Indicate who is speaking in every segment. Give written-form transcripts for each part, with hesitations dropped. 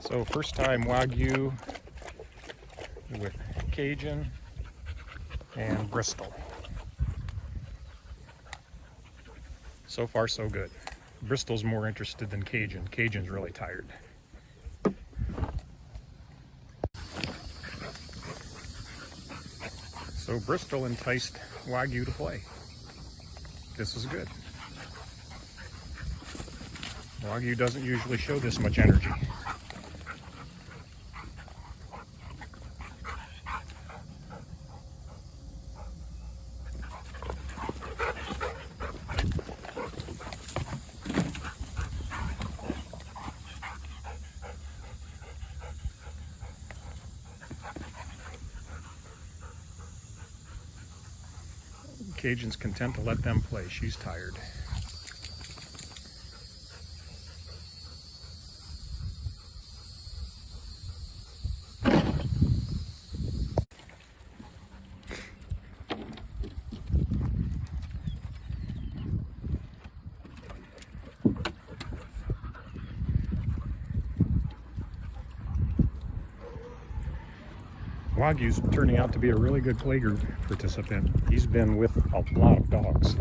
Speaker 1: So first time Wagyu with Cajun and Bristol. So far so good. Bristol's more interested than Cajun. Cajun's really tired. So Bristol enticed Wagyu to play. This is good. Wagyu doesn't usually show this much energy. Cajun's content to let them play. She's tired. Wagyu's turning out to be a really good playgroup participant. He's been with a lot of dogs.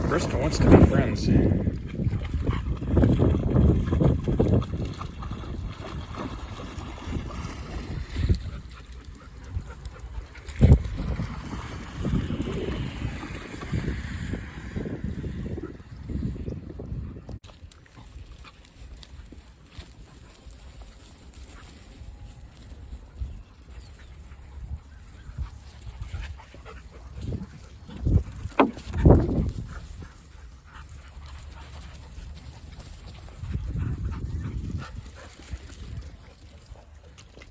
Speaker 1: Bristol wants to be friends.